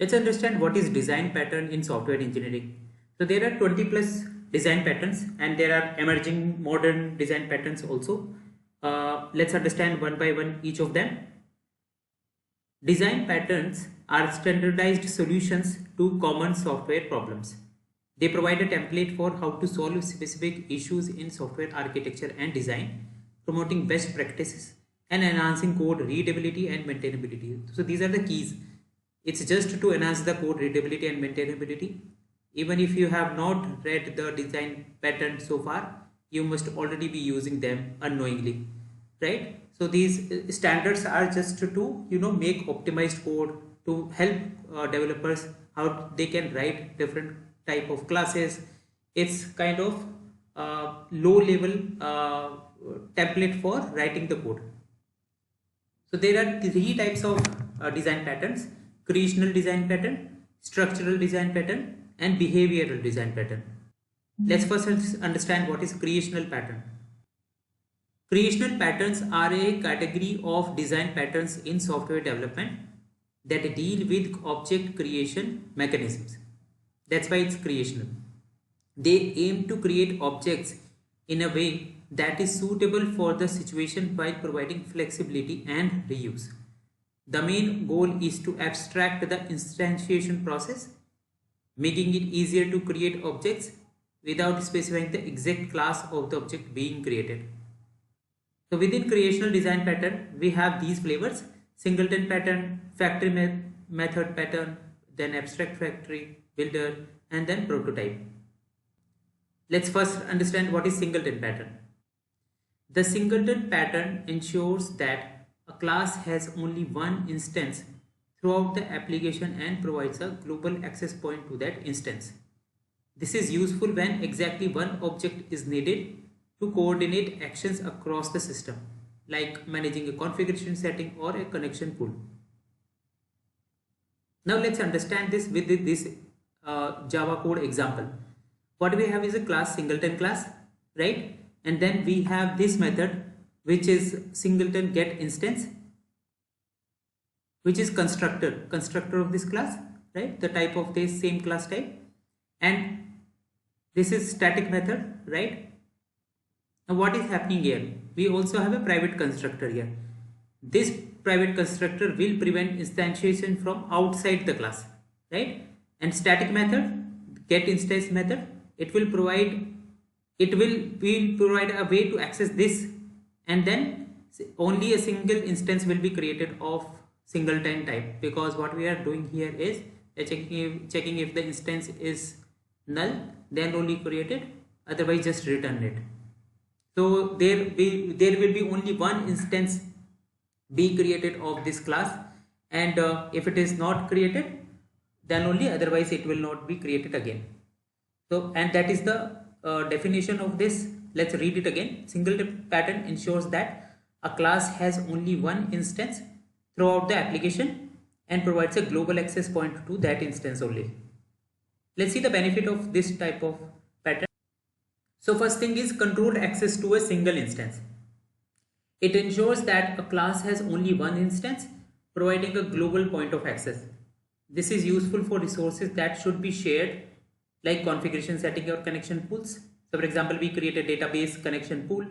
Let's understand what is design pattern in software engineering. So there are 20 plus design patterns and there are emerging modern design patterns also. Let's understand one by one each of them. Design patterns are standardized solutions to common software problems. They provide a template for how to solve specific issues in software architecture and design, promoting best practices and enhancing code readability and maintainability. So these are the keys. It's just to enhance the code readability and maintainability. Even if you have not read the design pattern so far, you must already be using them unknowingly, right? So these standards are just to make optimized code to help developers how they can write different type of classes. It's kind of low level template for writing the code. So there are three types of design patterns: creational design pattern, structural design pattern, and behavioral design pattern. Let's first understand what is creational pattern. Creational patterns are a category of design patterns in software development that deal with object creation mechanisms. That's why it's creational. They aim to create objects in a way that is suitable for the situation while providing flexibility and reuse. The main goal is to abstract the instantiation process, making it easier to create objects without specifying the exact class of the object being created. So within creational design pattern, we have these flavors: singleton pattern, factory method pattern, then abstract factory, builder, and then prototype. Let's first understand what is singleton pattern. The singleton pattern ensures that a class has only one instance throughout the application and provides a global access point to that instance. This is useful when exactly one object is needed to coordinate actions across the system, like managing a configuration setting or a connection pool. Now let's understand this with this Java code example. What we have is a class singleton class, right? And then we have this method which is singleton get instance, which is constructor of this class, right? The type of this same class type, and this is static method, right? Now what is happening here? We also have a private constructor here. This private constructor will prevent instantiation from outside the class, right? And static method, get instance method, it will provide a way to access this, and then only a single instance will be created of singleton type, because what we are doing here is checking if the instance is null, then only created, otherwise just return it. So there will be only one instance be created of this class, and if it is not created, then only, otherwise it will not be created again. So, and that is the definition of this. Let's read it again. Singleton pattern ensures that a class has only one instance throughout the application and provides a global access point to that instance only. Let's see the benefit of this type of pattern. So first thing is controlled access to a single instance. It ensures that a class has only one instance, providing a global point of access. This is useful for resources that should be shared, like configuration setting or connection pools. So for example, we create a database connection pool,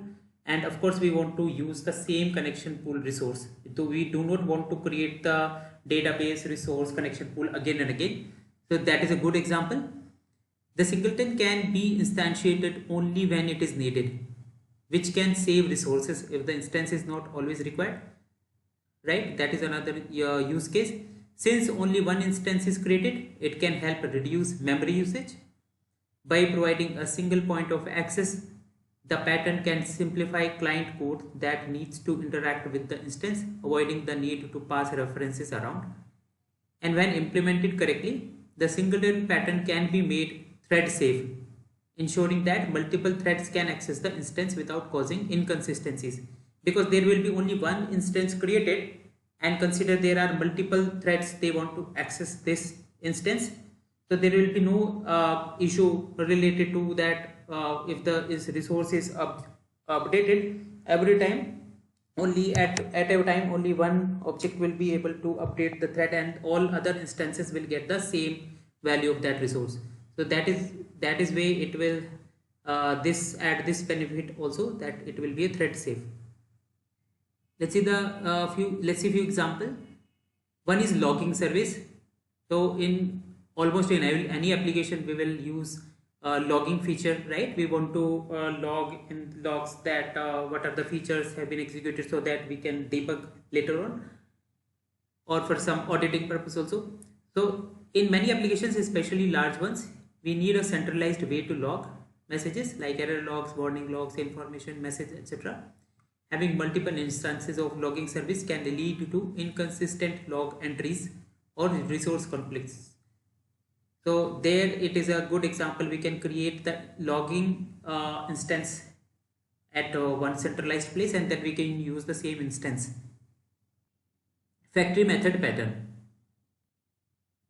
and of course we want to use the same connection pool resource. So we do not want to create the database resource connection pool again and again. So that is a good example. The singleton can be instantiated only when it is needed, which can save resources if the instance is not always required, right? That is another use case. Since only one instance is created, it can help reduce memory usage. By providing a single point of access, the pattern can simplify client code that needs to interact with the instance, avoiding the need to pass references around. And when implemented correctly, the singleton pattern can be made thread safe, ensuring that multiple threads can access the instance without causing inconsistencies, because there will be only one instance created, and consider there are multiple threads they want to access this instance. So there will be no issue related to that if the resource is updated every time. only at a time only one object will be able to update the thread, and all other instances will get the same value of that resource. So that is way it will this add this benefit also, that it will be a thread safe. Let's see few example. One is logging service. So in almost in any application we will use logging feature, right? We want to log in logs that what are the features have been executed, so that we can debug later on, or for some auditing purpose also. So in many applications, especially large ones, we need a centralized way to log messages like error logs, warning logs, information message, etc. Having multiple instances of logging service can lead to inconsistent log entries or resource conflicts. So there it is a good example. We can create the logging instance at one centralized place, and then we can use the same instance. Factory method pattern.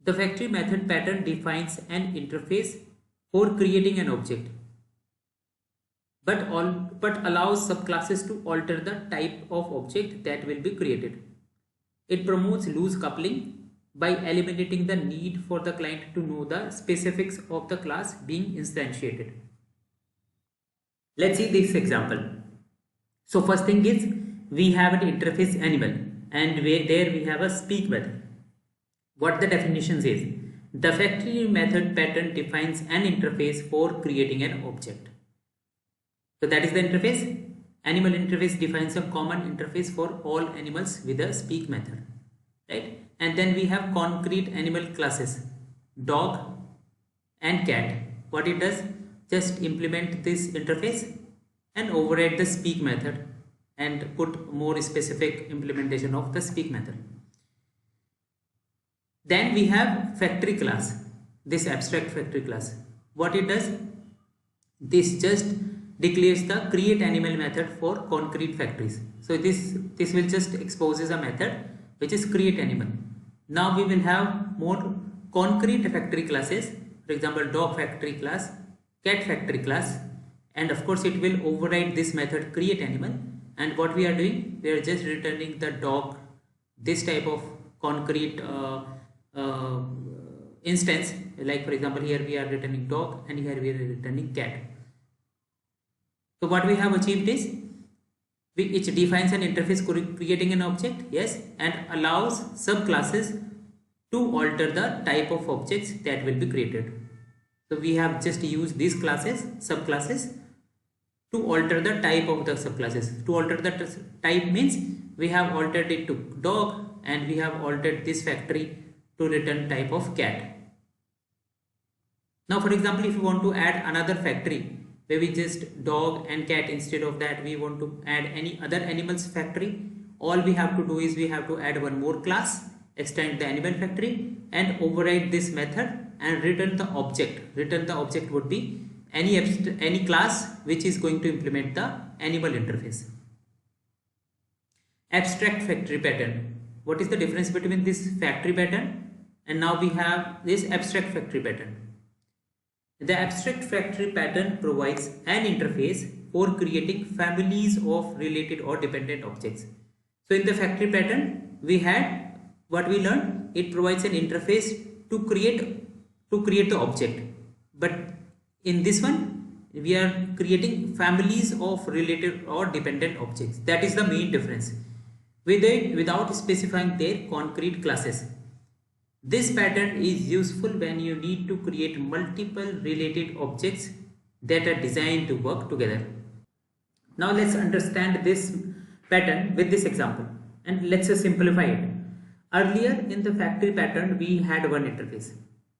The factory method pattern defines an interface for creating an object, but allows subclasses to alter the type of object that will be created. It promotes loose coupling by eliminating the need for the client to know the specifics of the class being instantiated. Let's see this example. So first thing is, we have an interface animal, and there we have a speak method. What the definition is: the factory method pattern defines an interface for creating an object. So that is the interface. Animal interface defines a common interface for all animals with a speak method, right? And then we have concrete animal classes, dog and cat. What it does, just implement this interface and override the speak method and put more specific implementation of the speak method. Then we have factory class, this abstract factory class. What it does, this just declares the create animal method for concrete factories. So this will just exposes a method which is create animal. Now we will have more concrete factory classes, for example dog factory class, cat factory class, and of course it will override this method create animal. And what we are doing, we are just returning the dog, this type of concrete instance. Like for example here we are returning dog, and here we are returning cat. So what we have achieved is, it defines an interface creating an object, yes, and allows subclasses to alter the type of objects that will be created. So we have just used these classes, subclasses, to alter the type of the subclasses. To alter the type means we have altered it to dog, and we have altered this factory to return type of cat. Now for example, if you want to add another factory, maybe just dog and cat, instead of that we want to add any other animals factory, all we have to do is we have to add one more class, extend the animal factory, and override this method and return the object. Return the object would be any class which is going to implement the animal interface. Abstract factory pattern. What is the difference between this factory pattern and now we have this abstract factory pattern? The abstract factory pattern provides an interface for creating families of related or dependent objects. So in the factory pattern, we had what we learned, it provides an interface to create the object. But in this one, we are creating families of related or dependent objects. That is the main difference. Without specifying their concrete classes. This pattern is useful when you need to create multiple related objects that are designed to work together. Now let's understand this pattern with this example, and let's simplify it. Earlier in the factory pattern we had one interface.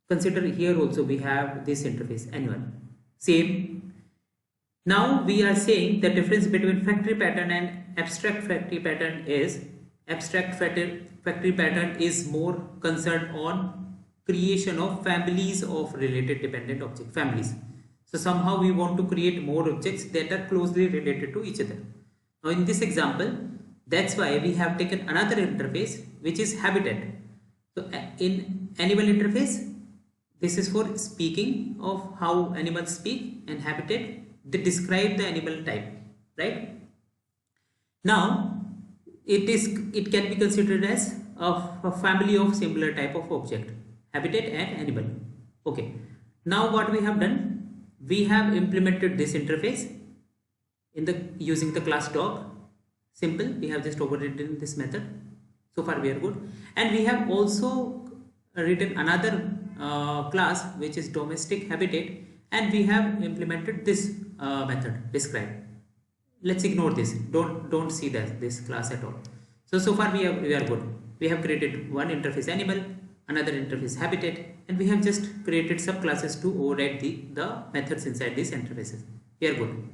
Consider here also we have this interface animal. Same. Now we are saying the difference between factory pattern and abstract factory pattern is abstract factory pattern is more concerned on creation of families of related dependent object families. So somehow we want to create more objects that are closely related to each other. Now in this example, that's why we have taken another interface which is habitat. So in animal interface, this is for speaking of how animals speak, and habitat, they describe the animal type, right? Now it can be considered as a family of similar type of object, habitat and animal. Okay, now what we have done, we have implemented this interface in the using the class dog. Simple, we have just overridden this method. So far we are good. And we have also written another class which is domestic habitat, and we have implemented this method describe. Let's ignore this, don't see this class at all. So far we are good. We have created one interface animal, another interface habitat, and we have just created subclasses to override the methods inside these interfaces. We are good.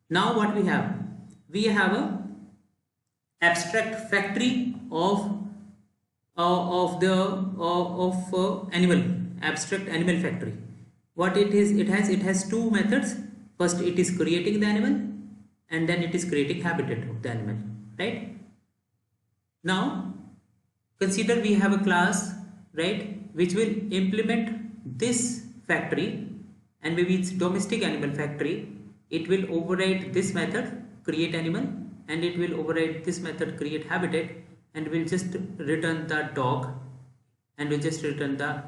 Now what we have a abstract factory of animal, abstract animal factory. What it is, it has two methods. First it is creating the animal, and then it is creating habitat of the animal, right? Now consider we have a class, right, which will implement this factory, and maybe it's domestic animal factory. It will override this method create animal, and it will override this method create habitat, and will just return the dog, and will just return the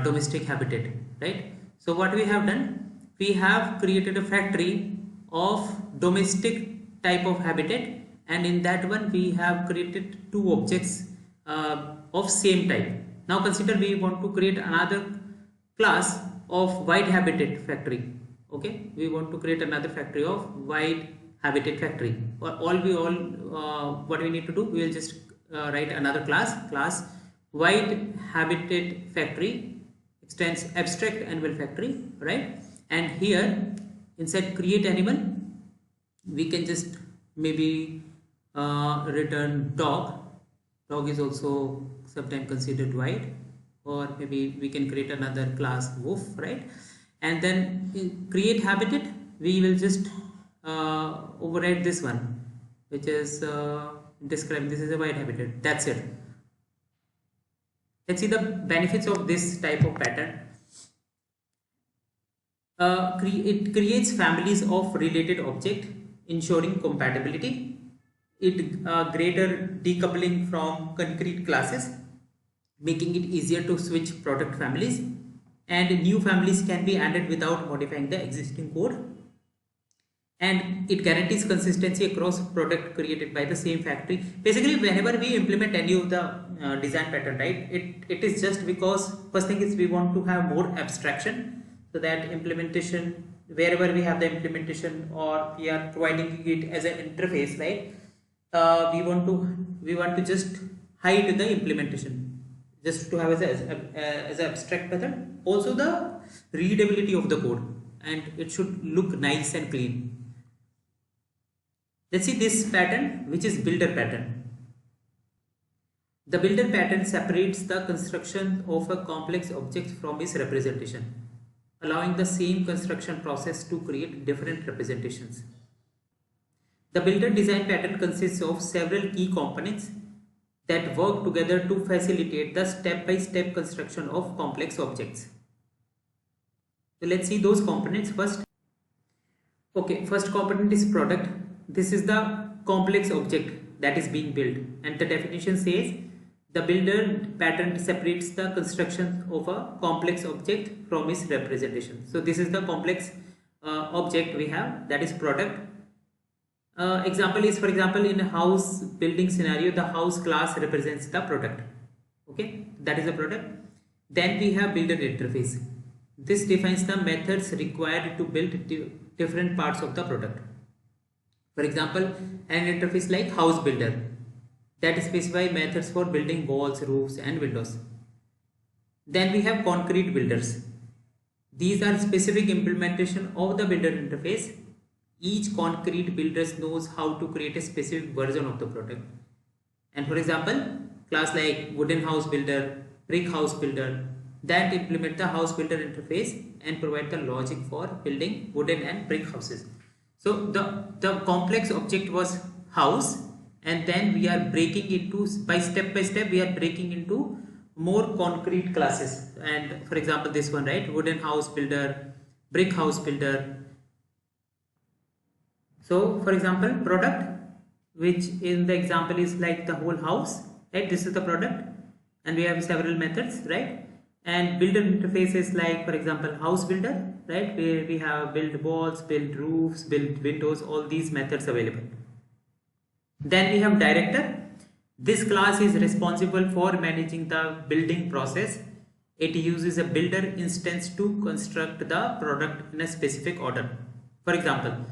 domestic habitat, right? So what we have done, we have created a factory of domestic type of habitat, and in that one we have created two objects of same type. Now consider we want to create another class of white habitat factory. Okay, we want to create another factory of white habitat factory. What we need to do, we will just write another class white habitat factory extends abstract animal factory, right? And here inside create animal we can just maybe return dog. Dog is also sometimes considered white, or maybe we can create another class wolf, right? And then in create habitat we will just override this one, which is describe this is a white habitat. That's it. Let's see the benefits of this type of pattern. It creates families of related object, ensuring compatibility. It greater decoupling from concrete classes, making it easier to switch product families, and new families can be added without modifying the existing code. And it guarantees consistency across product created by the same factory. Basically, whenever we implement any of the design pattern, right, it is just because first thing is we want to have more abstraction, so that implementation, wherever we have the implementation or we are providing it as an interface, right, we want to just hide the implementation, just to have as an abstract method. Also the readability of the code, and it should look nice and clean. Let's see this pattern, which is builder pattern. The builder pattern separates the construction of a complex object from its representation, allowing the same construction process to create different representations. The builder design pattern consists of several key components that work together to facilitate the step-by-step construction of complex objects. So let's see those components first. Okay, first component is product. This is the complex object that is being built, and the definition says the builder pattern separates the construction of a complex object from its representation. So this is the complex object we have, that is product. Example is, for example, in a house building scenario, the house class represents the product. Okay, that is the product. Then we have builder interface. This defines the methods required to build different parts of the product. For example, an interface like house builder that specifies methods for building walls, roofs and windows. Then we have concrete builders. These are specific implementation of the builder interface. Each concrete builder knows how to create a specific version of the product. And for example, class like wooden house builder, brick house builder, that implement the house builder interface and provide the logic for building wooden and brick houses. So the complex object was house, and then we are breaking into by step we are breaking into more concrete classes. And for example, this one, right, wooden house builder, brick house builder. So for example, product, which in the example is like the whole house, right? This is the product, and we have several methods, right? And builder interface is like, for example, house builder, right? Where we have build walls, build roofs, build windows, all these methods available. Then we have director. This class is responsible for managing the building process. It uses a builder instance to construct the product in a specific order. For example,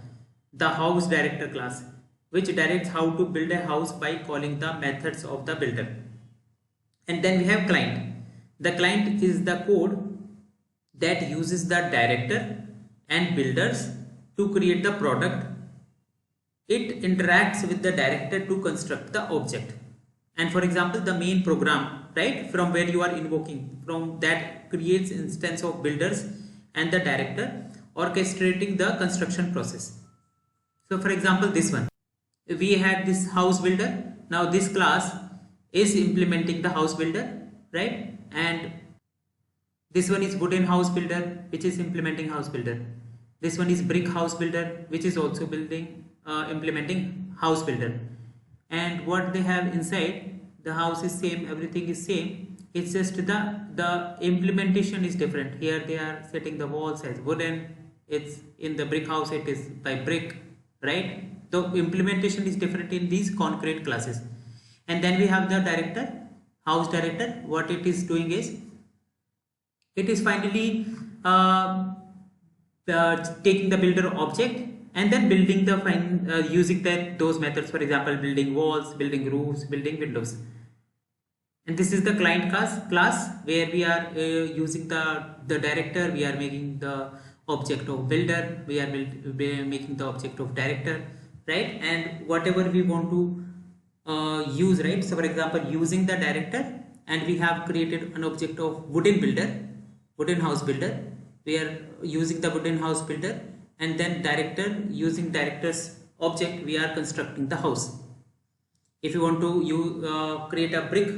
the house director class, which directs how to build a house by calling the methods of the builder. And then we have client. The client is the code that uses the director and builders to create the product. It interacts with the director to construct the object. And for example, the main program, right, from where you are invoking, from that creates instance of builders and the director orchestrating the construction process. So for example, this one, we had this house builder. Now this class is implementing the house builder, right? And this one is wooden house builder, which is implementing house builder. This one is brick house builder, which is also implementing house builder. And what they have inside, the house is same, everything is same. It's just the implementation is different. Here they are setting the walls as wooden. It's in the brick house, it is by brick, right? The implementation is different in these concrete classes. And then we have the director, house director. What it is doing is, it is finally taking the builder object and then building the using those methods. For example, building walls, building roofs, building windows. And this is the client class where we are using the director. We are making the object of builder. We are making the object of director, right? And whatever we want to use, right? So for example, using the director, and we have created an object of wooden builder, wooden house builder. We are using the wooden house builder, and then director, using director's object, we are constructing the house. If you want to create a brick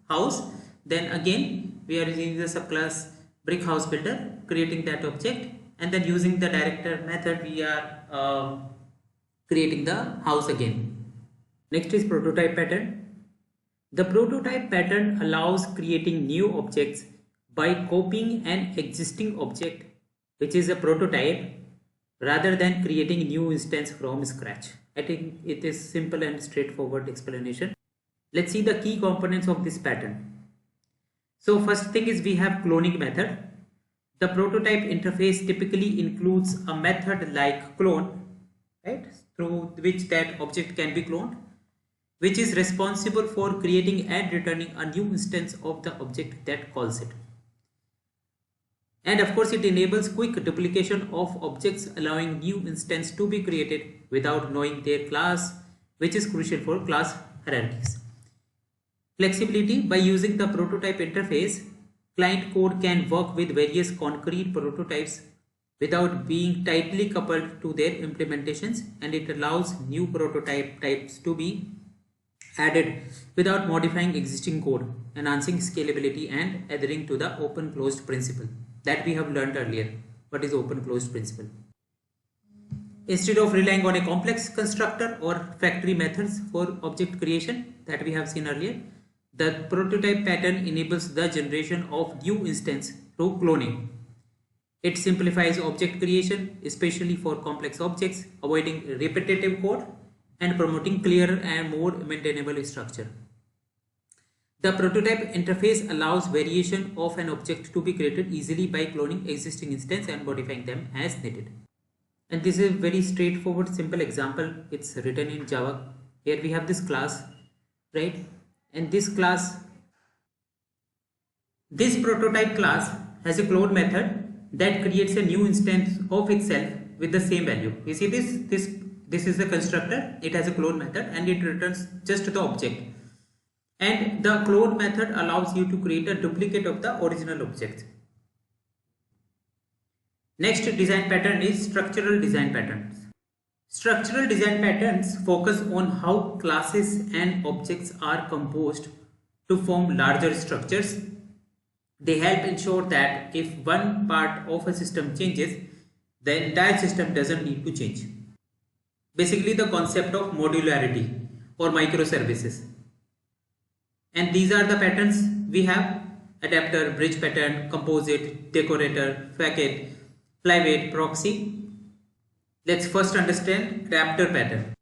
house, then again we are using the subclass brick house builder, creating that object, and then using the director method we are creating the house again. Next is prototype pattern. The prototype pattern allows creating new objects by copying an existing object, which is a prototype, rather than creating new instance from scratch. I think it is simple and straightforward explanation. Let's see the key components of this pattern. So first thing is, we have cloning method. The prototype interface typically includes a method like clone, right, through which that object can be cloned, which is responsible for creating and returning a new instance of the object that calls it. And of course, it enables quick duplication of objects, allowing new instance to be created without knowing their class, which is crucial for class hierarchies. Flexibility. By using the prototype interface, client code can work with various concrete prototypes without being tightly coupled to their implementations, and it allows new prototype types to be added without modifying existing code, enhancing scalability and adhering to the open closed principle that we have learned earlier. What is open closed principle? Instead of relying on a complex constructor or factory methods for object creation that we have seen earlier, the prototype pattern enables the generation of new instance through cloning. It simplifies object creation, especially for complex objects, avoiding repetitive code and promoting clearer and more maintainable structure. The prototype interface allows variation of an object to be created easily by cloning existing instance and modifying them as needed. And this is a very straightforward, simple example. It's written in Java. Here we have this class, right? And this prototype class has a clone method that creates a new instance of itself with the same value. You see this is the constructor. It has a clone method and it returns just the object. And the clone method allows you to create a duplicate of the original object. Next design pattern is structural design patterns. Structural design patterns focus on how classes and objects are composed to form larger structures. They help ensure that if one part of a system changes, the entire system doesn't need to change. Basically, the concept of modularity. or microservices. And these are the patterns we have: adapter, bridge pattern, composite, decorator, facet, flyweight, proxy. Let's first understand adapter pattern.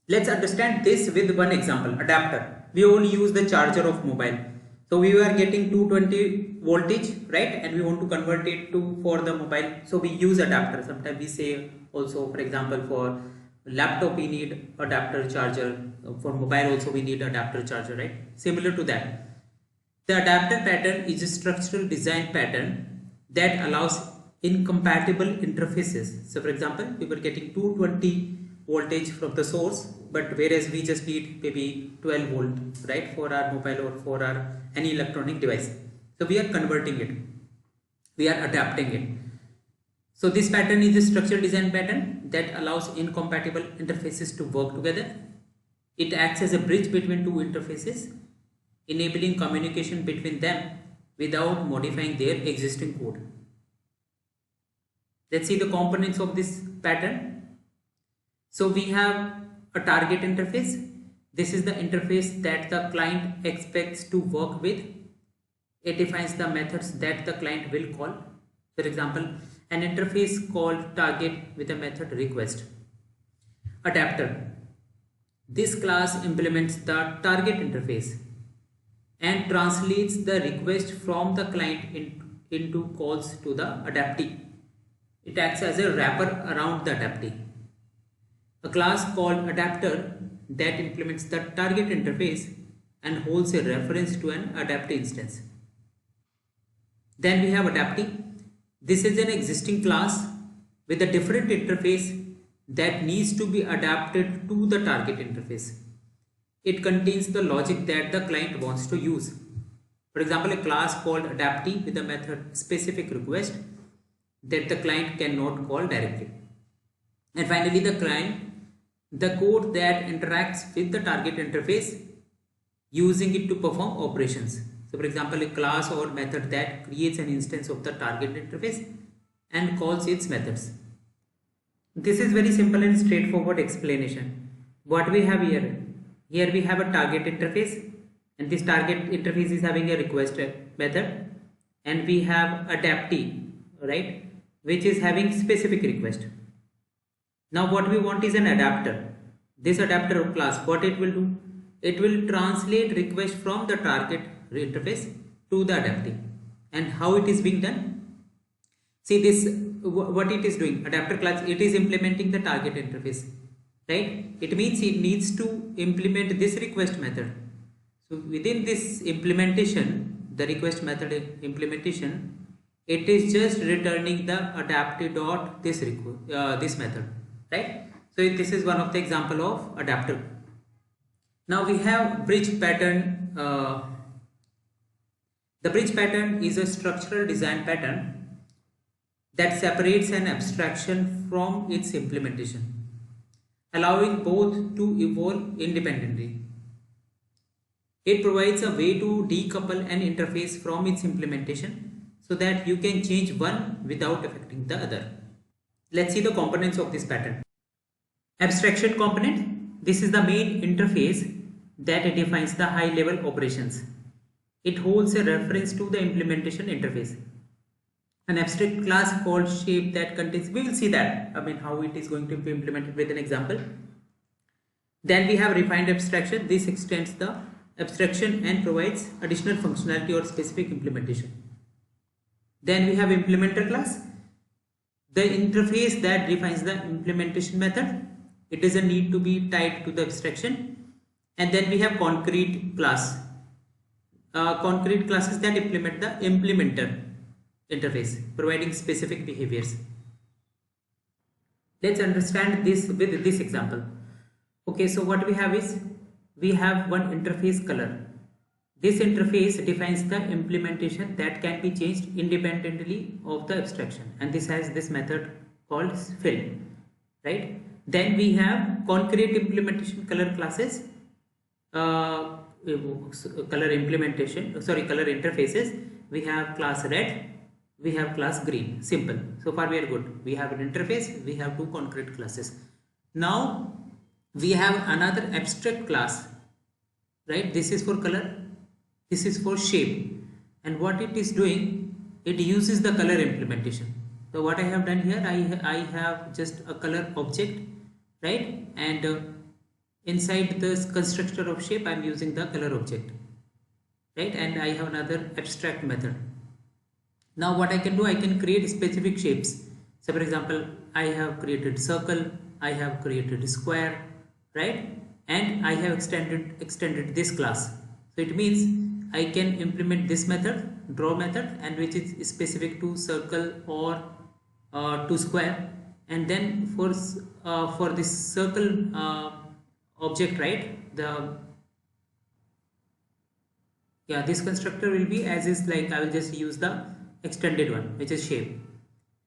Let's understand this with one example. Adapter. We only use the charger of mobile. So we are getting 220 voltage, right? And we want to convert it to for the mobile. So we use adapter. Sometimes we say also, for example, for laptop we need adapter charger. For mobile also we need adapter charger, right? Similar to that. The adapter pattern is a structural design pattern that allows incompatible interfaces. So for example, we were getting 220 voltage from the source, but whereas we just need maybe 12 volt, right, for our mobile or for our any electronic device. So we are converting it, we are adapting it. So this pattern is a structural design pattern that allows incompatible interfaces to work together. It acts as a bridge between two interfaces, enabling communication between them without modifying their existing code. Let's see the components of this pattern. So we have a target interface. This is the interface that the client expects to work with. It defines the methods that the client will call. For example, an interface called target with a method request. Adapter. This class implements the target interface and translates the request from the client into calls to the adaptee. It acts as a wrapper around the adaptee. A class called adapter that implements the target interface and holds a reference to an adaptee instance. Then we have adaptee. This is an existing class with a different interface that needs to be adapted to the target interface. It contains the logic that the client wants to use. For example, a class called adaptee with a method specific request that the client cannot call directly. And finally, the code that interacts with the target interface using it to perform operations. So for example, a class or method that creates an instance of the target interface and calls its methods. This is very simple and straightforward explanation. What we have here? Here we have a target interface, and this target interface is having a request method, and we have adaptee, right, which is having specific request. Now what we want is an adapter. This adapter class, what it will do? It will translate request from the target interface to the adaptee. And how it is being done? See this, what it is doing. Adapter class, it is implementing the target interface, right? It means it needs to implement this request method. So within this implementation, the request method implementation, it is just returning the adaptee dot this method, right? So this is one of the example of adapter. Now we have bridge pattern. The bridge pattern is a structural design pattern that separates an abstraction from its implementation, allowing both to evolve independently. It provides a way to decouple an interface from its implementation so that you can change one without affecting the other. Let's see the components of this pattern. Abstraction component. This is the main interface that defines the high level operations. It holds a reference to the implementation interface. An abstract class called shape that contains, we will see that, how it is going to be implemented with an example. Then we have refined abstraction. This extends the abstraction and provides additional functionality or specific implementation. Then we have implementer class, the interface that defines the implementation method. It doesn't need to be tied to the abstraction. And then we have concrete class. Concrete classes that implement the implementer interface, providing specific behaviors. Let's understand this with this example. Okay, so what we have is, we have one interface color. This interface defines the implementation that can be changed independently of the abstraction, and this has this method called fill, right? Then we have concrete implementation color classes, color interfaces. We have class red, we have class green. Simple. So far we are good. We have an interface, we have two concrete classes. Now we have another abstract class, right? This is for color, this is for shape, and what it is doing, it uses the color implementation. So what I have done here, I have just a color object, right? And inside this constructor of shape, I'm using the color object, right? And I have another abstract method. Now what I can do, I can create specific shapes. So for example, I have created circle, I have created square, right? And I have extended this class. So it means I can implement this method, draw method, and which is specific to circle or to square. And then for this circle object, right? This constructor will be as is, like I will just use the extended one, which is shape,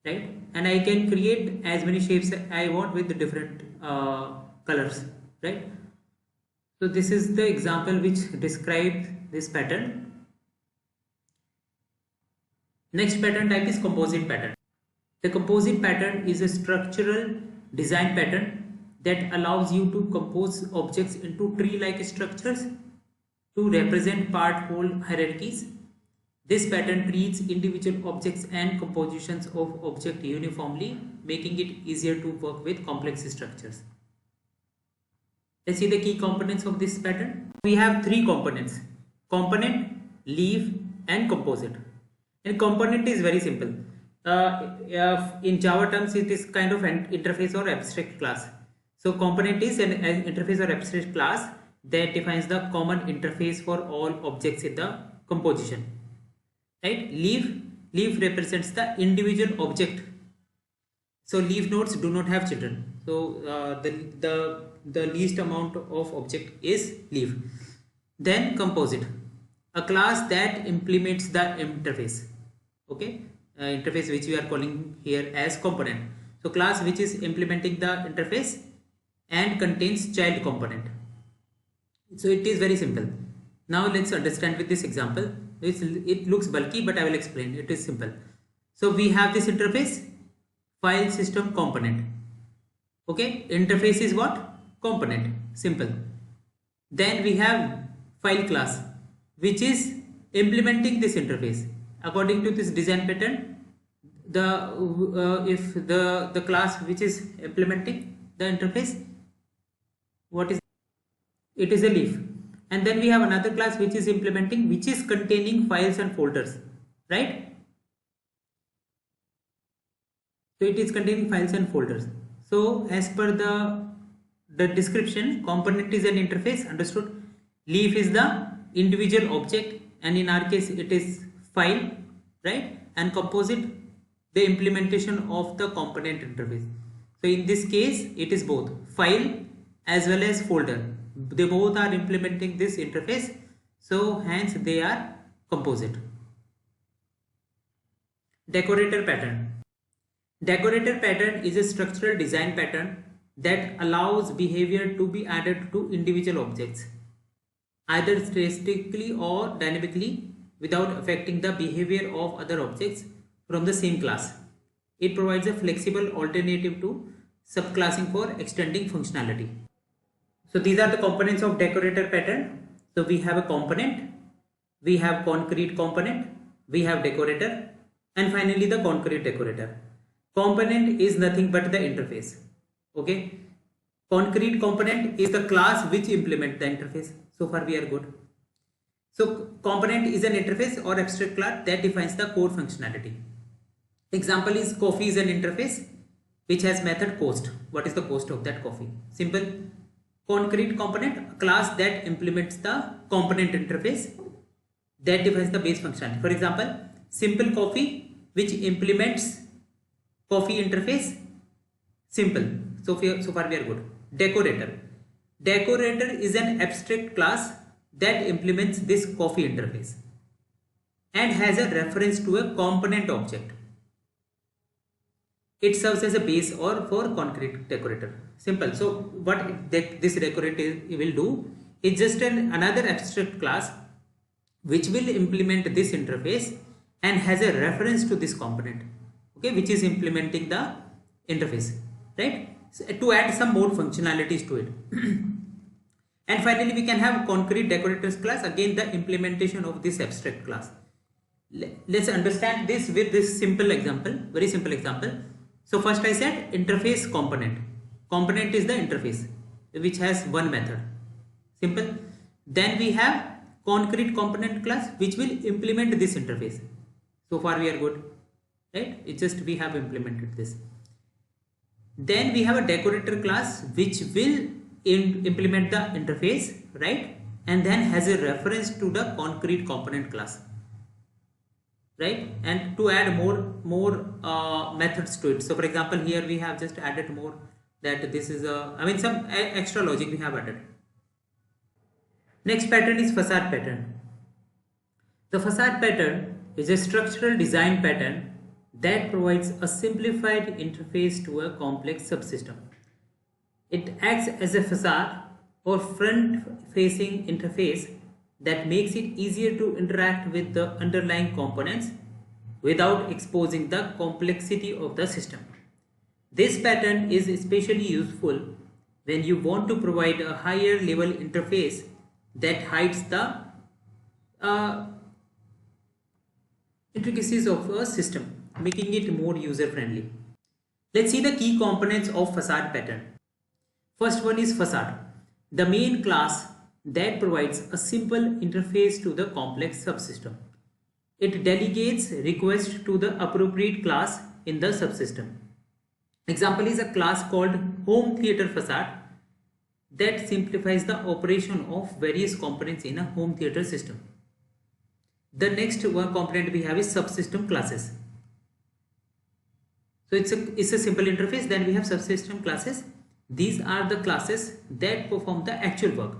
right? And I can create as many shapes I want with the different colors, right? So this is the example which describes this pattern. Next pattern type is composite pattern. The composite pattern is a structural design pattern that allows you to compose objects into tree-like structures to represent part-whole hierarchies. This pattern treats individual objects and compositions of objects uniformly, making it easier to work with complex structures. Let's see the key components of this pattern. We have three components: component, leaf, and composite. And component is very simple. In Java terms, it is kind of an interface or abstract class. So component is an interface or abstract class that defines the common interface for all objects in the composition, right? Leaf represents the individual object. So leaf nodes do not have children, so the least amount of object is leaf. Then composite, a class that implements the interface, okay? Interface which we are calling here as component. So class which is implementing the interface and contains child component. So it is very simple. Now let's understand with this example. It looks bulky, but I will explain. It is simple. So we have this interface, file system component. Okay, interface is what? Component. Simple. Then we have file class, which is implementing this interface. According to this design pattern, if the class which is implementing the interface, what is it? Is a leaf. And then we have another class which is implementing, which is containing files and folders, right? So it is containing files and folders. So as per the description, component is an interface, understood? Leaf is the individual object, and in our case it is file, right? And composite, the implementation of the component interface. So in this case, it is both file as well as folder. They both are implementing this interface, so hence they are composite. Decorator pattern. Decorator pattern is a structural design pattern that allows behavior to be added to individual objects, either statically or dynamically, without affecting the behavior of other objects from the same class. It provides a flexible alternative to subclassing for extending functionality. So these are the components of decorator pattern. So we have a component, we have concrete component, we have decorator, and finally the concrete decorator. Component is nothing but the interface. Okay. Concrete component is the class which implements the interface. So far we are good. So component is an interface or abstract class that defines the core functionality. Example is coffee is an interface which has method cost. What is the cost of that coffee? Simple. Concrete component, a class that implements the component interface that defines the base functionality. For example, simple coffee which implements coffee interface. Simple. So far we are good. Decorator. Decorator is an abstract class that implements this coffee interface and has a reference to a component object. It serves as a base or for concrete decorator. Simple. So what this decorator will do is just another abstract class which will implement this interface and has a reference to this component, okay, which is implementing the interface, right? to add some more functionalities to it. And finally, we can have concrete decorators class, again the implementation of this abstract class. Let's understand this with this simple example, very simple example. So first I said interface component. Component is the interface which has one method. Simple. Then we have concrete component class which will implement this interface. So far we are good, right? It's just we have implemented this. Then we have a decorator class which will implement the interface, right? And then has a reference to the concrete component class, right? And to add more methods to it. So for example, here we have just added more, that this is some extra logic we have added. Next pattern is facade pattern. The facade pattern is a structural design pattern that provides a simplified interface to a complex subsystem. It acts as a facade or front-facing interface that makes it easier to interact with the underlying components without exposing the complexity of the system. This pattern is especially useful when you want to provide a higher level interface that hides the intricacies of a system, making it more user-friendly. Let's see the key components of facade pattern. First one is facade, the main class that provides a simple interface to the complex subsystem. It delegates requests to the appropriate class in the subsystem. Example is a class called home theater facade that simplifies the operation of various components in a home theater system. The next one component we have is subsystem classes. So it's a simple interface. Then we have subsystem classes. These are the classes that perform the actual work.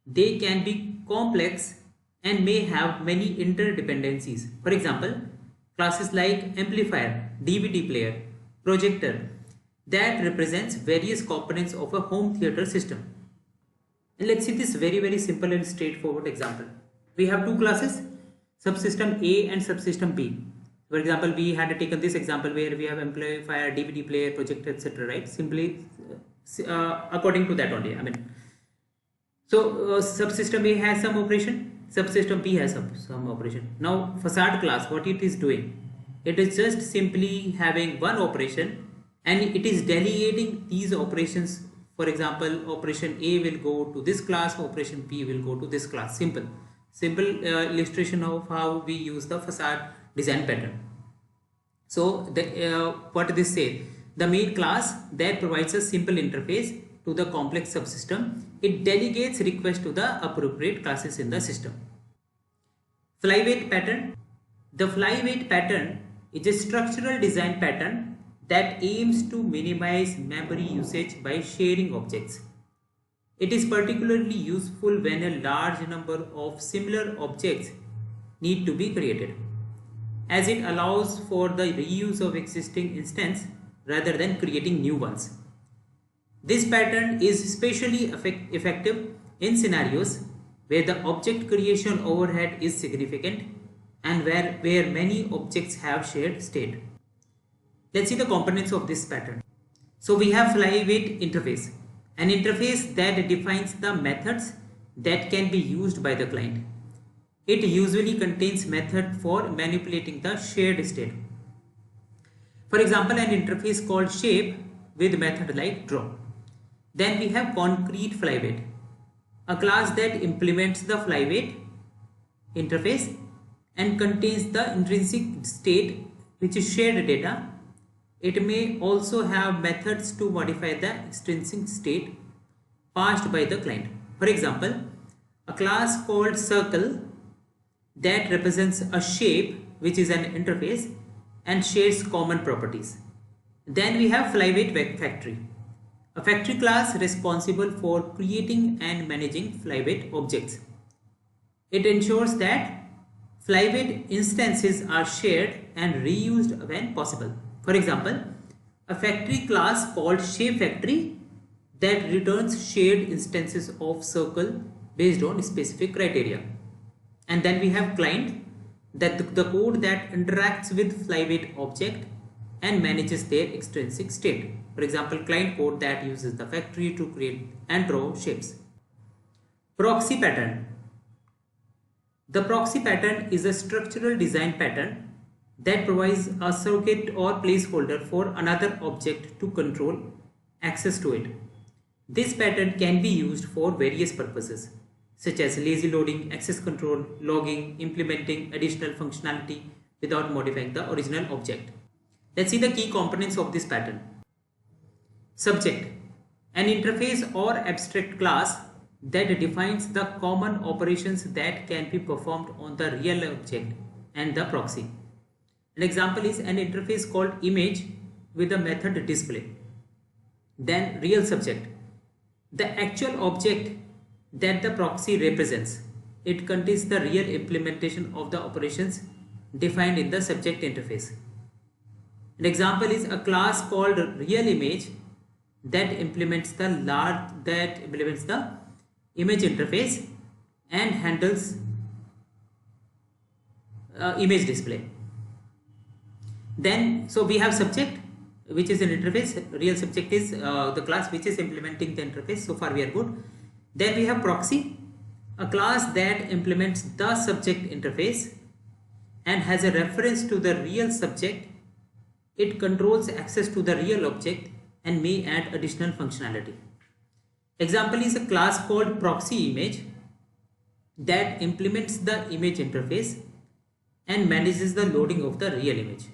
They can be complex and may have many interdependencies. For example, classes like amplifier, DVD player, projector, that represents various components of a home theater system. And let's see this very simple and straightforward example. We have two classes, subsystem A and subsystem B. For example, we had taken this example where we have amplifier, DVD player, projector, etc. Right? Simply according to that only. Subsystem A has some operation, subsystem B has some operation. Now facade class, what it is doing? It is just simply having one operation and it is delegating these operations. For example, operation A will go to this class, operation B will go to this class. Simple illustration of how we use the facade design pattern. So what this says, the main class that provides a simple interface to the complex subsystem, it delegates requests to the appropriate classes in the system. Flyweight pattern. The flyweight pattern is a structural design pattern that aims to minimize memory usage by sharing objects. It is particularly useful when a large number of similar objects need to be created, as it allows for the reuse of existing instances rather than creating new ones. This pattern is especially effective in scenarios where the object creation overhead is significant and where many objects have shared state. Let's see the components of this pattern. So we have flyweight interface, an interface that defines the methods that can be used by the client. It usually contains method for manipulating the shared state. For example, an interface called shape with method like draw. Then we have concrete flyweight, a class that implements the flyweight interface and contains the intrinsic state, which is shared data. It may also have methods to modify the extrinsic state passed by the client. For example, a class called circle that represents a shape, which is an interface and shares common properties. Then we have flyweight factory, a factory class responsible for creating and managing flyweight objects. It ensures that flyweight instances are shared and reused when possible. For example, a factory class called shape factory that returns shared instances of circle based on specific criteria. And then we have client, that the code that interacts with flyweight object and manages their extrinsic state. For example, client code that uses the factory to create and draw shapes. Proxy pattern. The proxy pattern is a structural design pattern that provides a surrogate or placeholder for another object to control access to it. This pattern can be used for various purposes, such as lazy loading, access control, logging, implementing additional functionality without modifying the original object. Let's see the key components of this pattern. Subject. An interface or abstract class that defines the common operations that can be performed on the real object and the proxy. An example is an interface called image with a method display. Then real subject. The actual object that the proxy represents. It contains the real implementation of the operations defined in the subject interface. An example is a class called real image that implements the image interface and handles image display. Then so we have subject, which is an interface. Real subject is the class which is implementing the interface. So far we are good. Then we have proxy, a class that implements the subject interface and has a reference to the real subject. It controls access to the real object and may add additional functionality. Example is a class called proxy image that implements the image interface and manages the loading of the real image.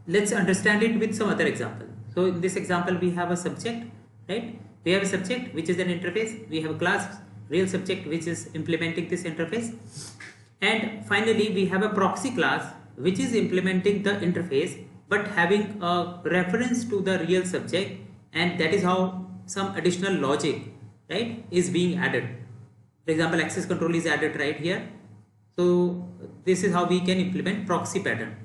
Let's understand it with some other example. So in this example we have a subject, right? We have a subject which is an interface. We have a class real subject which is implementing this interface. And finally we have a proxy class which is implementing the interface but having a reference to the real subject, and that is how some additional logic, right, is being added. For example, access control is added right here. So this is how we can implement proxy pattern.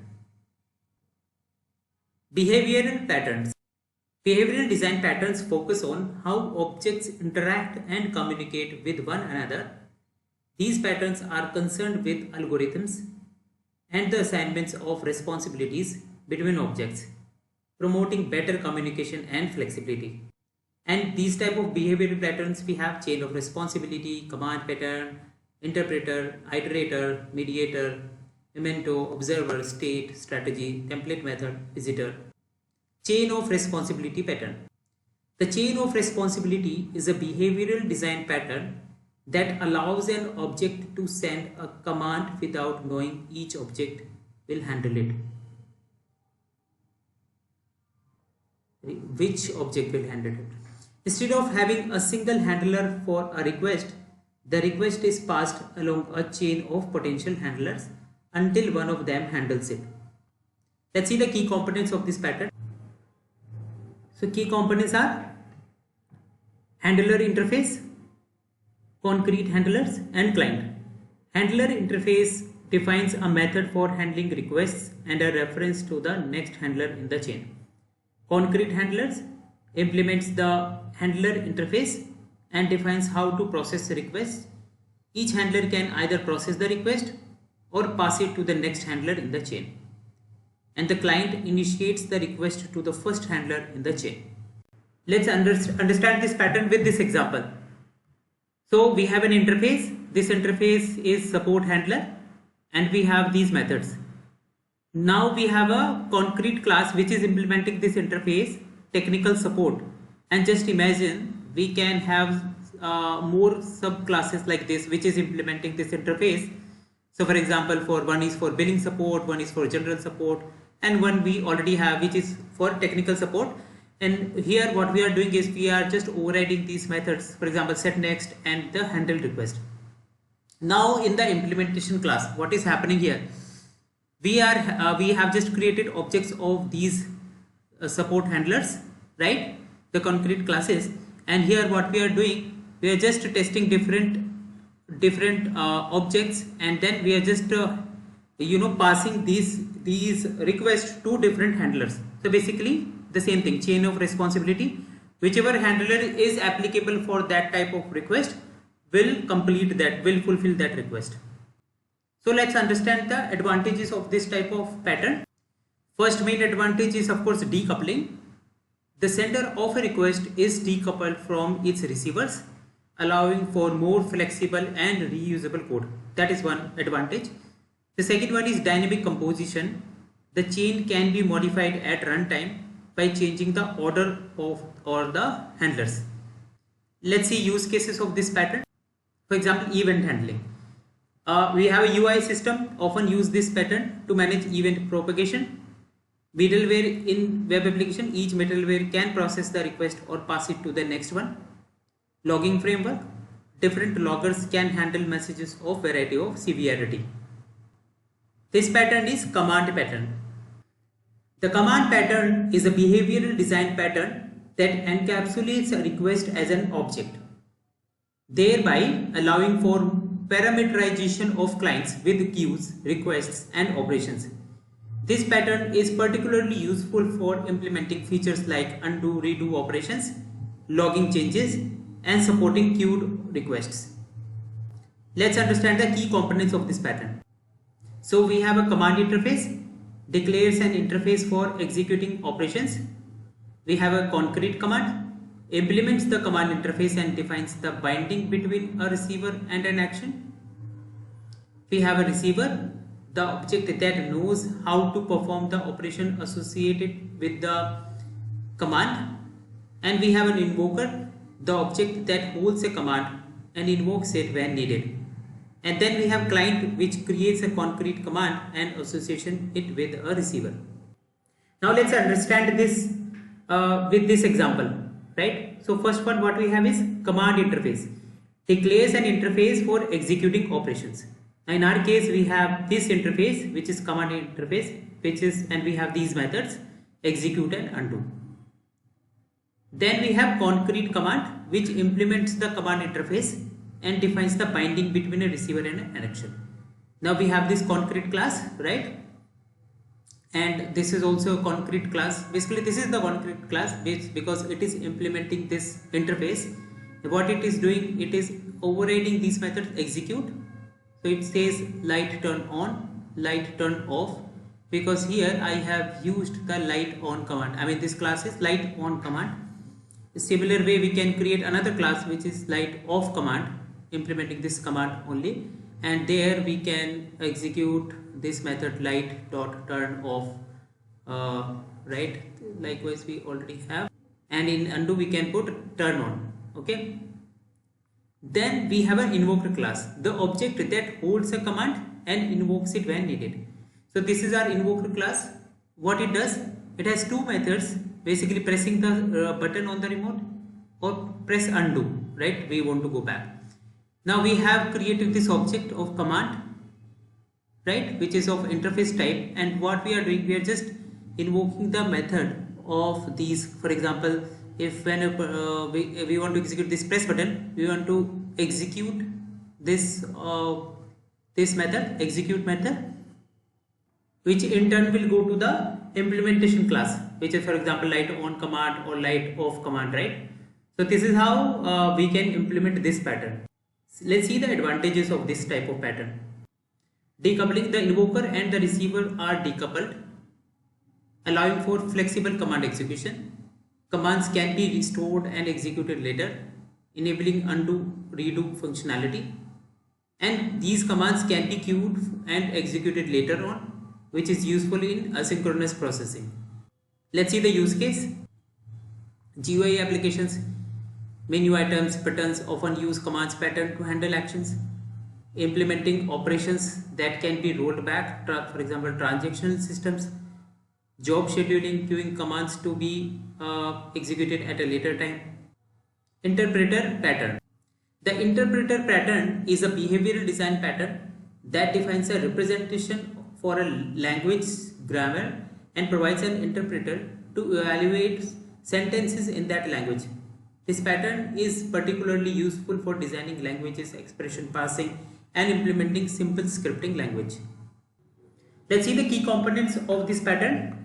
Behavioral patterns. Behavioral design patterns focus on how objects interact and communicate with one another. These patterns are concerned with algorithms and the assignments of responsibilities between objects, promoting better communication and flexibility. And these type of behavioral patterns we have: chain of responsibility, command pattern, interpreter, iterator, mediator, memento, observer, state, strategy, template method, visitor. Chain of responsibility pattern. The chain of responsibility is a behavioral design pattern that allows an object to send a command without knowing each object will handle it. Which object will handle it? Instead of having a single handler for a request, the request is passed along a chain of potential handlers until one of them handles it. Let's see the key components of this pattern. So key components are handler interface, concrete handlers, and client. Handler interface defines a method for handling requests and a reference to the next handler in the chain. Concrete handlers implements the handler interface and defines how to process requests. Each handler can either process the request or pass it to the next handler in the chain. And the client initiates the request to the first handler in the chain. Let's understand this pattern with this example. So we have an interface. This interface is support handler and we have these methods. Now we have a concrete class which is implementing this interface, technical support, and just imagine we can have more subclasses like this which is implementing this interface. So for example, one is for billing support, one is for general support, and one we already have which is for technical support. And here what we are doing is we are just overriding these methods, for example set next and the handle request. Now in the implementation class, what is happening here? We have just created objects of these support handlers, right, the concrete classes, and here what we are doing, we are just testing different objects, and then we are just passing these requests to different handlers. So basically the same thing, chain of responsibility. Whichever handler is applicable for that type of request will fulfill that request. So let's understand the advantages of this type of pattern. First main advantage is of course decoupling. The sender of a request is decoupled from its receivers, allowing for more flexible and reusable code. That is one advantage. The second one is dynamic composition. The chain can be modified at runtime by changing the order of or the handlers. Let's see use cases of this pattern. For example, event handling. We have a UI system, often use this pattern to manage event propagation. Middleware in web application, each middleware can process the request or pass it to the next one. Logging framework, different loggers can handle messages of variety of severity. This pattern is command pattern. The command pattern is a behavioral design pattern that encapsulates a request as an object, thereby allowing for parameterization of clients with queues, requests, and operations. This pattern is particularly useful for implementing features like undo, redo operations, logging changes, and supporting queued requests. Let's understand the key components of this pattern. So we have a command interface, declares an interface for executing operations. We have a concrete command, implements the command interface and defines the binding between a receiver and an action. We have a receiver, the object that knows how to perform the operation associated with the command. And we have an invoker, the object that holds a command and invokes it when needed. And then we have client, which creates a concrete command and association it with a receiver. Now let's understand this with this example, right? So first one what we have is command interface, declares an interface for executing operations. Now in our case we have this interface, which is command interface, and we have these methods execute and undo. Then we have concrete command, which implements the command interface and defines the binding between a receiver and an action. Now we have this concrete class, right? And this is also a concrete class. Basically this is the concrete class because it is implementing this interface. What it is doing, it is overriding these methods execute. So it says light turn on, light turn off, because here I have used the light on command. I mean this class is light on command. A similar way we can create another class which is light off command, implementing this command only, and there we can execute this method light dot turn off, right? Likewise we already have, and in undo we can put turn on. Okay, then we have an invoker class, the object that holds a command and invokes it when needed. So this is our invoker class. What it does, it has two methods, basically pressing the button on the remote or press undo, right? We want to go back. Now we have created this object of command, right, which is of interface type, and what we are doing, we are just invoking the method of these. For example, if when we want to execute this press button, we want to execute this this method, execute method, which in turn will go to the implementation class, which is for example light on command or light off command, right? So this is how we can implement this pattern. Let's see the advantages of this type of pattern. Decoupling, the invoker and the receiver are decoupled, allowing for flexible command execution. Commands can be restored and executed later, enabling undo, redo functionality. And these commands can be queued and executed later on, which is useful in asynchronous processing. Let's see the use case. GUI applications, menu items, buttons often use commands pattern to handle actions. Implementing operations that can be rolled back, for example transactional systems. Job scheduling, queuing commands to be executed at a later time. Interpreter pattern. The interpreter pattern is a behavioral design pattern that defines a representation for a language grammar and provides an interpreter to evaluate sentences in that language. This pattern is particularly useful for designing languages, expression parsing, and implementing simple scripting language. Let's see the key components of this pattern.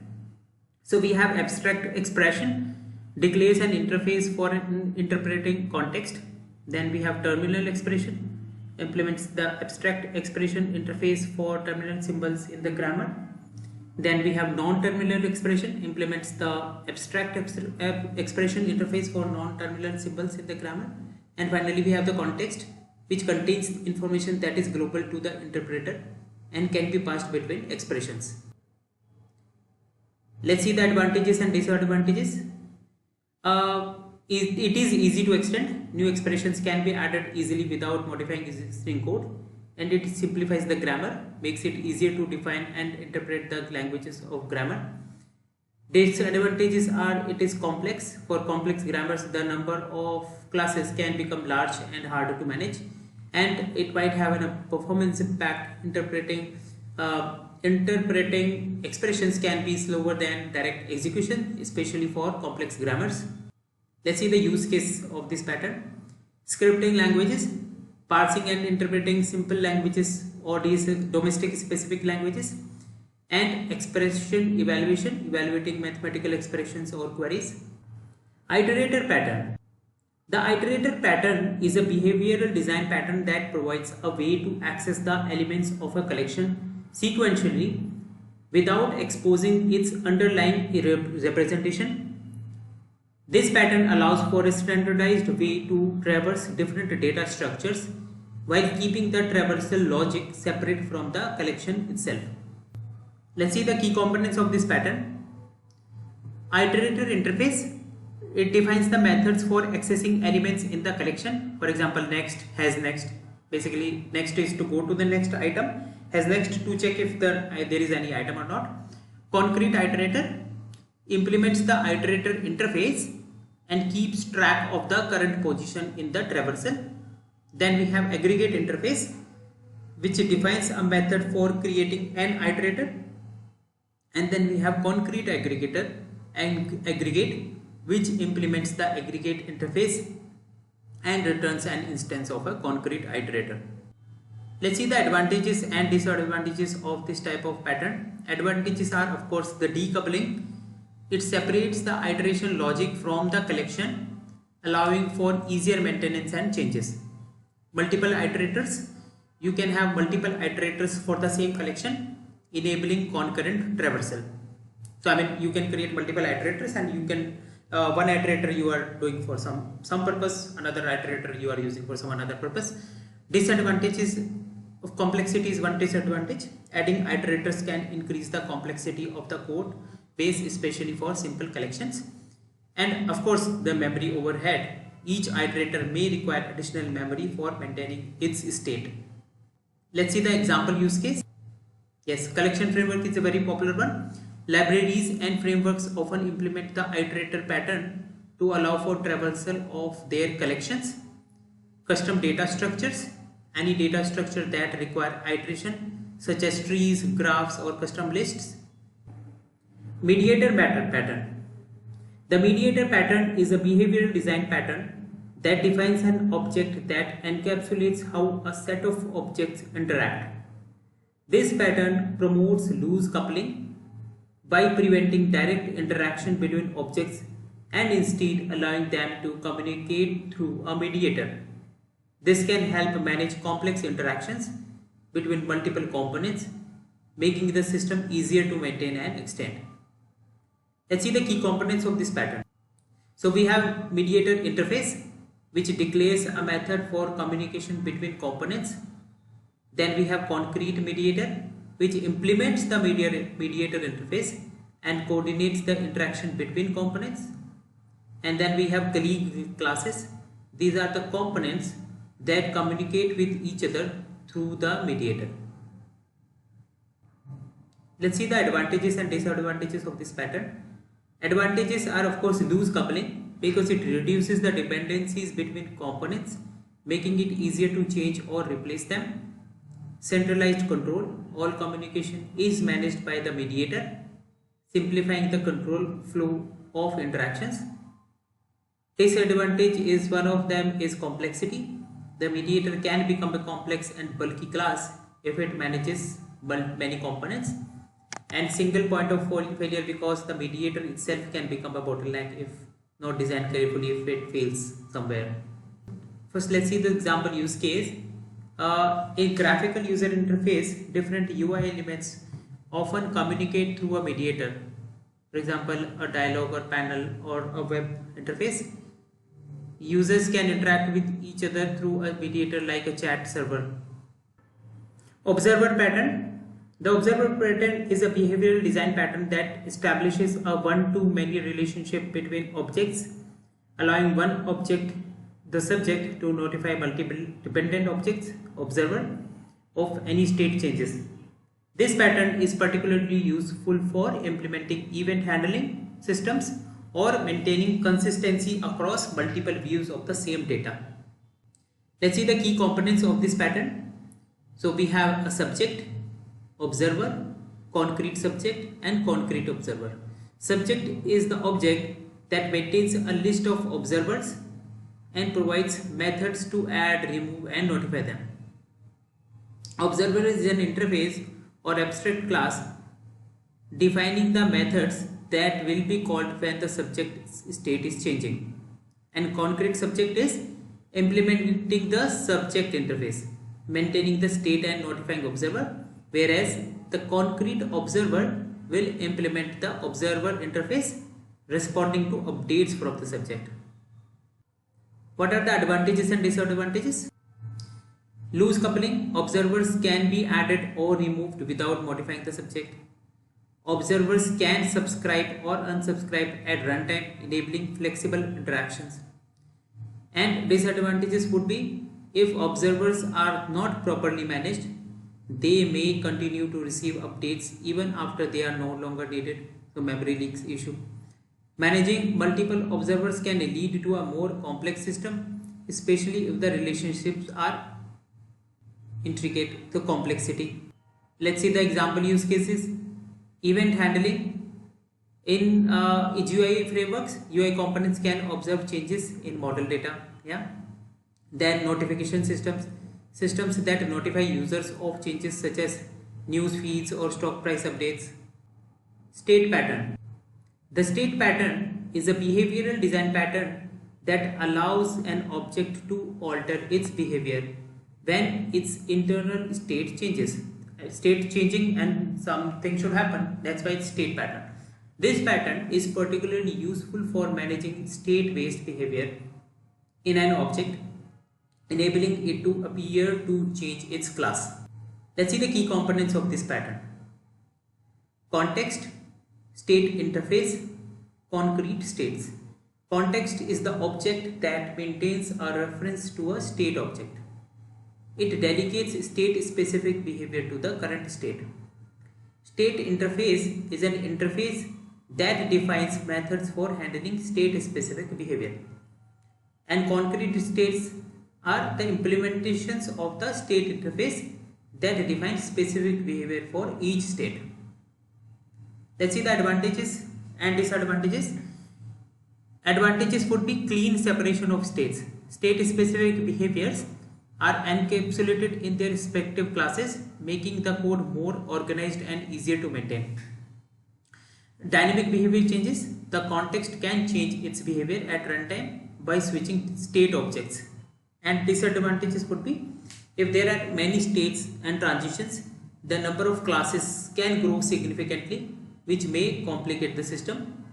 So we have abstract expression, declares an interface for interpreting context. Then we have terminal expression, implements the abstract expression interface for terminal symbols in the grammar. Then we have non-terminal expression, implements the abstract expression interface for non-terminal symbols in the grammar. And finally we have the context, which contains information that is global to the interpreter and can be passed between expressions. Let's see the advantages and disadvantages. It is easy to extend. New expressions can be added easily without modifying existing code, and it simplifies the grammar, makes it easier to define and interpret the languages of grammar. Disadvantages are it is complex. For complex grammars, the number of classes can become large and harder to manage, and it might have a performance impact. Interpreting expressions can be slower than direct execution, especially for complex grammars. Let's see the use case of this pattern. Scripting languages, parsing and interpreting simple languages or these domestic specific languages, and expression evaluation, evaluating mathematical expressions or queries. Iterator pattern. The iterator pattern is a behavioral design pattern that provides a way to access the elements of a collection sequentially without exposing its underlying representation. This pattern allows for a standardized way to traverse different data structures while keeping the traversal logic separate from the collection itself. Let's see the key components of this pattern. Iterator interface. It defines the methods for accessing elements in the collection. For example, next has next. Basically, next is to go to the next item. Has next to check if there is any item or not. Concrete iterator implements the iterator interface and keeps track of the current position in the traversal. Then we have aggregate interface, which defines a method for creating an iterator. And then we have concrete aggregator and aggregate, which implements the aggregate interface and returns an instance of a concrete iterator. Let's see the advantages and disadvantages of this type of pattern. Advantages are, of course, the decoupling. It separates the iteration logic from the collection, allowing for easier maintenance and changes. Multiple iterators. You can have multiple iterators for the same collection, enabling concurrent traversal. So you can create multiple iterators, and you can one iterator you are doing for some purpose, another iterator you are using for some another purpose. Disadvantages of complexity is one disadvantage. Adding iterators can increase the complexity of the code base, especially for simple collections. And of course, the memory overhead. Each iterator may require additional memory for maintaining its state. Let's see the example use case. Yes, collection framework is a very popular one. Libraries and frameworks often implement the iterator pattern to allow for traversal of their collections. Custom data structures. Any data structure that require iteration, such as trees, graphs, or custom lists. Mediator pattern. The mediator pattern is a behavioral design pattern that defines an object that encapsulates how a set of objects interact. This pattern promotes loose coupling by preventing direct interaction between objects and instead allowing them to communicate through a mediator. This can help manage complex interactions between multiple components, making the system easier to maintain and extend. Let's see the key components of this pattern. So we have mediator interface, which declares a method for communication between components. Then we have concrete mediator, which implements the mediator interface and coordinates the interaction between components. And then we have colleague classes. These are the components that communicate with each other through the mediator. Let's see the advantages and disadvantages of this pattern. Advantages are, of course, loose coupling, because it reduces the dependencies between components, making it easier to change or replace them. Centralized control. All communication is managed by the mediator, simplifying the control flow of interactions. Disadvantage is one of them is complexity. The mediator can become a complex and bulky class if it manages many components, and single point of failure, because the mediator itself can become a bottleneck if not designed carefully, if it fails somewhere. First, let's see the example use case. A graphical user interface. Different UI elements often communicate through a mediator, for example a dialogue or panel or a web interface. Users can interact with each other through a mediator like a chat server. Observer pattern. The observer pattern is a behavioral design pattern that establishes a one-to-many relationship between objects, allowing one object, the subject, to notify multiple dependent objects, observer, of any state changes. This pattern is particularly useful for implementing event handling systems or maintaining consistency across multiple views of the same data. Let's see the key components of this pattern. So we have a subject, observer, concrete subject, and concrete observer. Subject is the object that maintains a list of observers and provides methods to add, remove, and notify them. Observer is an interface or abstract class defining the methods that will be called when the subject state is changing. And concrete subject is implementing the subject interface, maintaining the state and notifying observer, whereas the concrete observer will implement the observer interface responding to updates from the subject. What are the advantages and disadvantages? Loose coupling. Observers can be added or removed without modifying the subject. Observers can subscribe or unsubscribe at runtime, enabling flexible interactions. And disadvantages would be, if observers are not properly managed, they may continue to receive updates even after they are no longer needed. So memory leaks issue. Managing multiple observers can lead to a more complex system, especially if the relationships are intricate. The complexity. Let's see the example use cases. Event handling. In GUI frameworks, UI components can observe changes in model data. Then notification systems. Systems that notify users of changes such as news feeds or stock price updates. State pattern. The state pattern is a behavioral design pattern that allows an object to alter its behavior when its internal state changes. State changing and something should happen. That's why it's state pattern. This pattern is particularly useful for managing state-based behavior in an object, enabling it to appear to change its class. Let's see the key components of this pattern. Context, state interface, concrete states. Context is the object that maintains a reference to a state object. It delegates state-specific behavior to the current state. State interface is an interface that defines methods for handling state-specific behavior. And concrete states are the implementations of the state interface that define specific behavior for each state. Let's see the advantages and disadvantages. Advantages would be clean separation of states. State-specific behaviors are encapsulated in their respective classes, making the code more organized and easier to maintain. Dynamic behavior changes. The context can change its behavior at runtime by switching state objects. And disadvantages would be, if there are many states and transitions, the number of classes can grow significantly, which may complicate the system,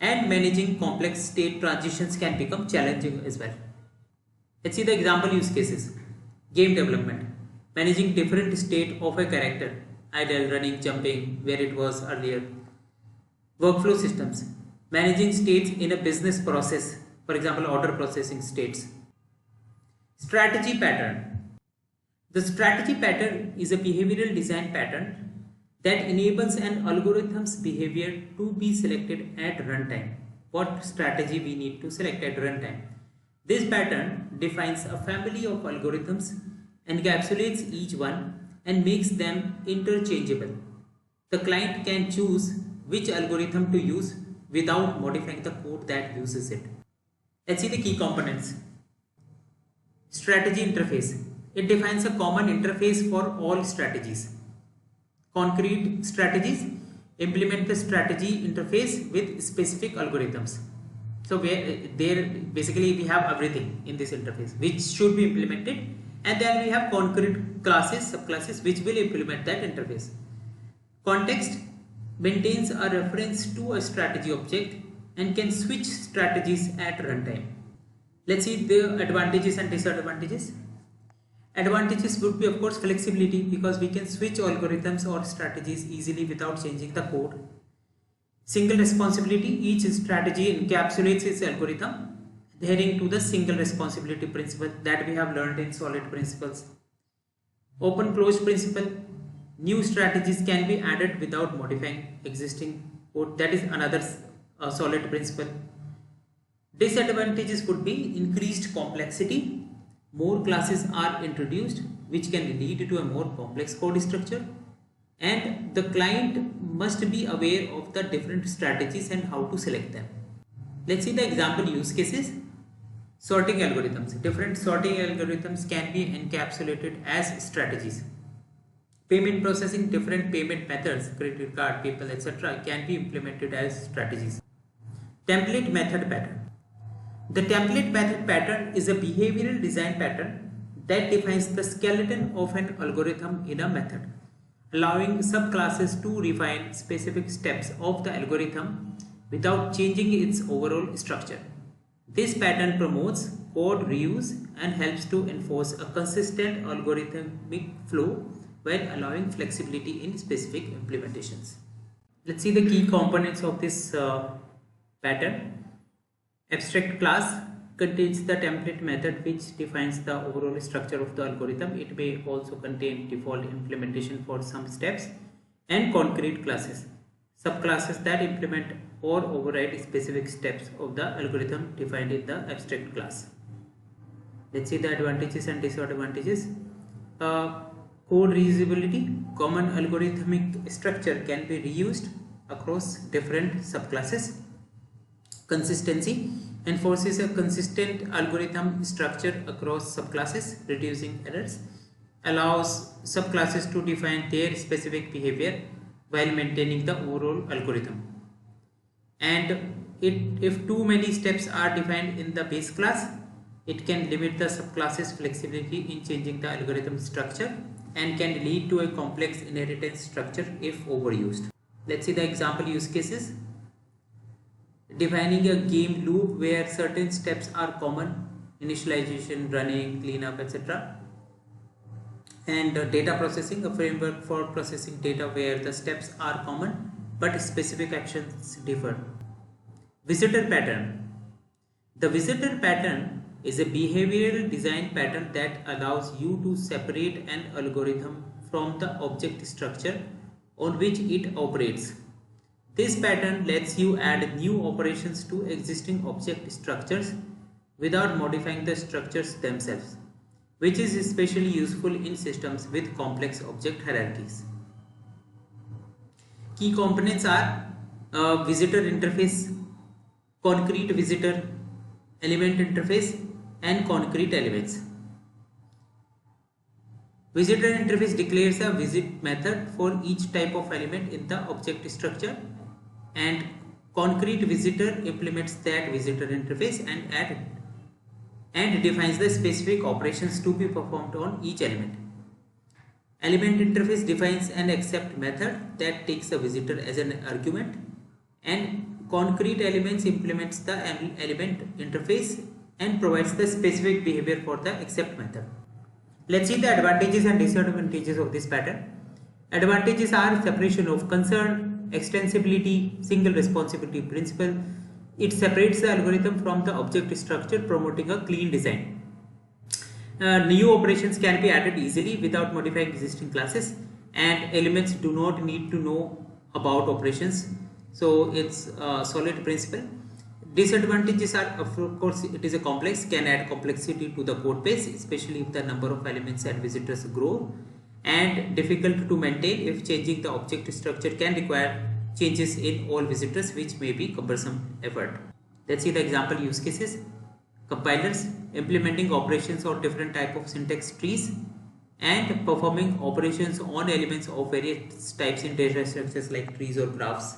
and managing complex state transitions can become challenging as well. Let's see the example use cases. Game development. Managing different state of a character, idle, running, jumping, where it was earlier. Workflow systems. Managing states in a business process, for example order processing states. Strategy pattern. The strategy pattern is a behavioral design pattern that enables an algorithm's behavior to be selected at runtime. What strategy we need to select at runtime? This pattern defines a family of algorithms, encapsulates each one, and makes them interchangeable. The client can choose which algorithm to use without modifying the code that uses it. Let's see the key components. Strategy interface. It defines a common interface for all strategies. Concrete strategies implement the strategy interface with specific algorithms. So basically we have everything in this interface which should be implemented, and then we have concrete classes, subclasses which will implement that interface. Context maintains a reference to a strategy object and can switch strategies at runtime. Let's see the advantages and disadvantages. Advantages would be, of course, flexibility, because we can switch algorithms or strategies easily without changing the code. Single responsibility, each strategy encapsulates its algorithm, adhering to the single responsibility principle that we have learned in solid principles. Open closed principle, new strategies can be added without modifying existing code. That is another solid principle. Disadvantages would be increased complexity. More classes are introduced, which can lead to a more complex code structure, and the client must be aware of the different strategies and how to select them. Let's see the example use cases. Sorting algorithms. Different sorting algorithms can be encapsulated as strategies. Payment processing, different payment methods, credit card, PayPal, etc. can be implemented as strategies. Template method pattern. The template method pattern is a behavioral design pattern that defines the skeleton of an algorithm in a method, allowing subclasses to refine specific steps of the algorithm without changing its overall structure. This pattern promotes code reuse and helps to enforce a consistent algorithmic flow while allowing flexibility in specific implementations. Let's see the key components of this pattern. Abstract class contains the template method which defines the overall structure of the algorithm. It may also contain default implementation for some steps, and concrete classes, subclasses that implement or override specific steps of the algorithm defined in the abstract class. Let's see the advantages and disadvantages. Code reusability. Common algorithmic structure can be reused across different subclasses. Consistency enforces a consistent algorithm structure across subclasses, reducing errors. Allows subclasses to define their specific behavior while maintaining the overall algorithm. And if too many steps are defined in the base class, it can limit the subclasses' flexibility in changing the algorithm structure and can lead to a complex inheritance structure if overused. Let's see the example use cases. Defining a game loop where certain steps are common, initialization, running, cleanup, etc. And data processing, a framework for processing data where the steps are common but specific actions differ. Visitor pattern. The visitor pattern is a behavioral design pattern that allows you to separate an algorithm from the object structure on which it operates. This pattern lets you add new operations to existing object structures without modifying the structures themselves, which is especially useful in systems with complex object hierarchies. Key components are visitor interface, concrete visitor, element interface, and concrete elements. Visitor interface declares a visit method for each type of element in the object structure, and concrete visitor implements that visitor interface and defines the specific operations to be performed on each element. Element interface defines an accept method that takes a visitor as an argument, and concrete elements implements the element interface and provides the specific behavior for the accept method. Let's see the advantages and disadvantages of this pattern. Advantages are separation of concern, extensibility, single responsibility principle. It separates the algorithm from the object structure, promoting a clean design. New operations can be added easily without modifying existing classes, and elements do not need to know about operations. So it's a solid principle. Disadvantages are, of course, it is a complex, can add complexity to the code base, especially if the number of elements and visitors grow, and difficult to maintain if changing the object structure can require changes in all visitors, which may be cumbersome effort. Let's see the example use cases. Compilers, implementing operations on different type of syntax trees and performing operations on elements of various types in data structures like trees or graphs.